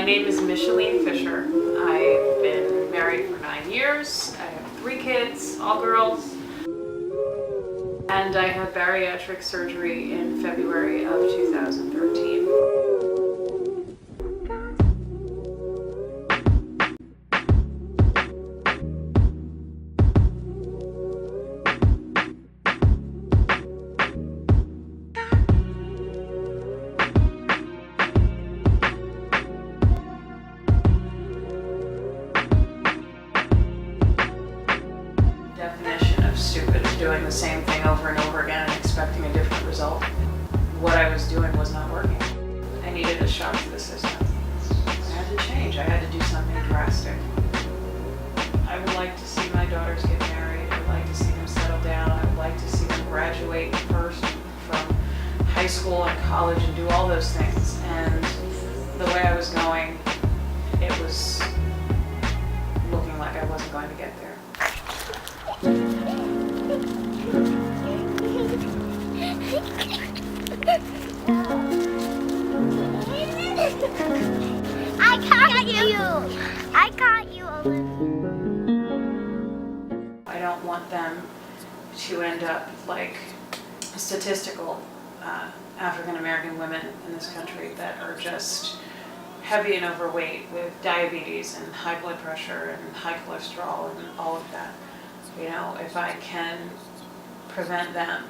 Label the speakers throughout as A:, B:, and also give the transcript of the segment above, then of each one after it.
A: name is Micheline Fisher. I've been married for 9 years. I have 3 kids, all girls. And I had bariatric surgery in February of 2013. Definition of stupid is doing the same thing over and over again and expecting a different result. What I was doing was not working. I needed a shock to the system. I had to change. I had to do something drastic. I would like to see my daughters get married. I would like to see them settle down. I would like to see them graduate first from high school and college and do all those things. And the way I was going, it was looking like I wasn't going to get there.
B: I caught you! I caught you!
A: I don't want them to end up like statistical African American women in this country that are just heavy and overweight with diabetes and high blood pressure and high cholesterol and all of that. You know, if I can prevent them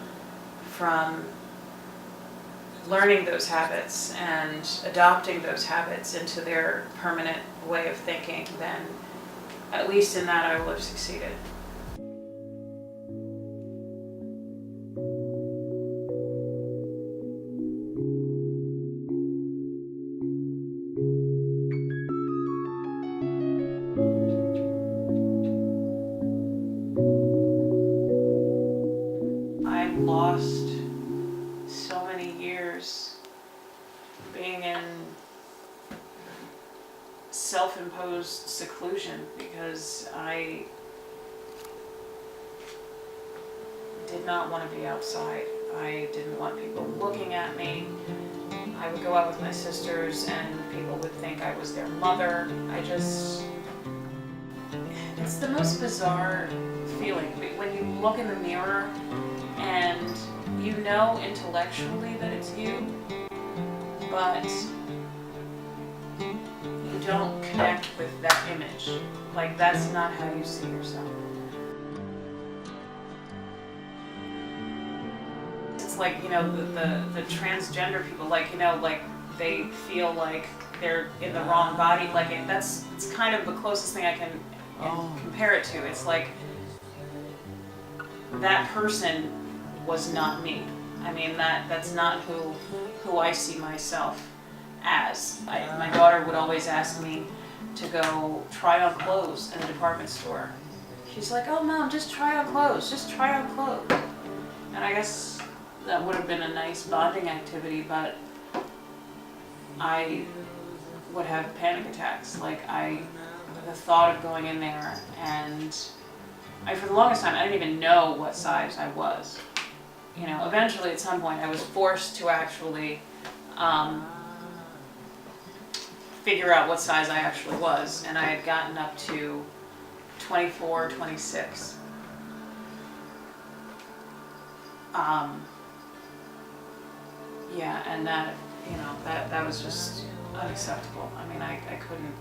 A: from learning those habits and adopting those habits into their permanent way of thinking, then at least in that I will have succeeded. I lost so many years being in self-imposed seclusion because I did not want to be outside. I didn't want people looking at me. I would go out with my sisters and people would think I was their mother. It's the most bizarre feeling when you look in the mirror and you know intellectually that it's you, but you don't connect with that image. Like, that's not how you see yourself. It's like, you know, the transgender people, like, you know, like they feel like they're in the wrong body. Like, it's kind of the closest thing I can compare it to. It's like that person was not me. I mean, that's not who I see myself as. My daughter would always ask me to go try on clothes in the department store. She's like, "Oh, Mom, just try on clothes, just try on clothes." And I guess that would have been a nice bonding activity, but I would have panic attacks. Like, the thought of going in there, and for the longest time, I didn't even know what size I was. You know, eventually at some point I was forced to actually figure out what size I actually was, and I had gotten up to 24, 26. Yeah, and that, you know, that was just unacceptable. I mean, I couldn't.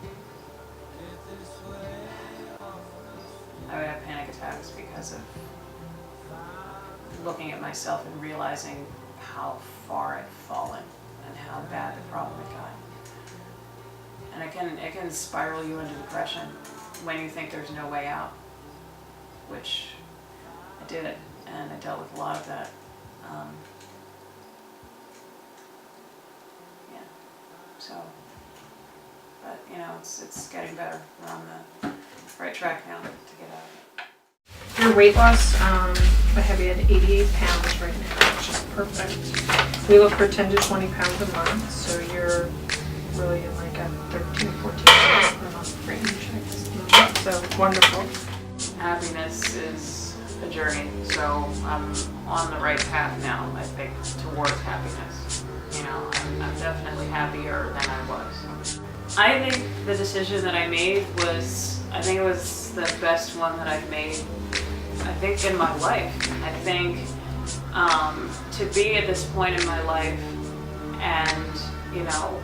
A: I would have panic attacks because of looking at myself and realizing how far I'd fallen and how bad the problem had gotten. And it can spiral you into depression when you think there's no way out, which I did, and I dealt with a lot of that. Yeah. So, but you know, it's getting better. We're on the right track now to get out of it.
C: Your weight loss, I have you at 88 pounds right now, which is perfect. We look for 10 to 20 pounds a month, so you're really in like a 13, 14 pounds per month range. So wonderful.
A: Happiness is a journey, so I'm on the right path now, I think, towards happiness. You know, I'm definitely happier than I was. I think the decision that I made was, I think it was the best one that I've made, I think, in my life. I think to be at this point in my life and, you know,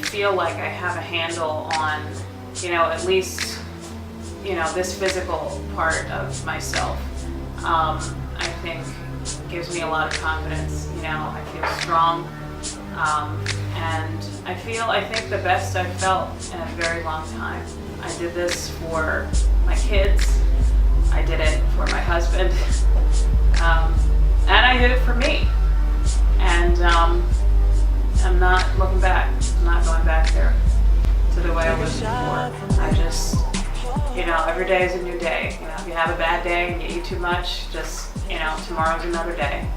A: feel like I have a handle on, you know, at least, you know, this physical part of myself, I think gives me a lot of confidence. You know, I feel strong, and I think the best I've felt in a very long time. I did this for my kids, I did it for my husband, and I did it for me. And I'm not looking back. I'm not going back there to the way I was before. I just, you know, every day is a new day. You know, if you have a bad day and you eat too much, just, you know, tomorrow's another day.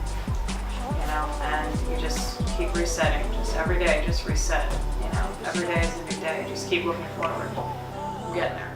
A: You know, and you just keep resetting. Just every day, just reset. You know, every day is a new day. Just keep looking forward. I'm getting there.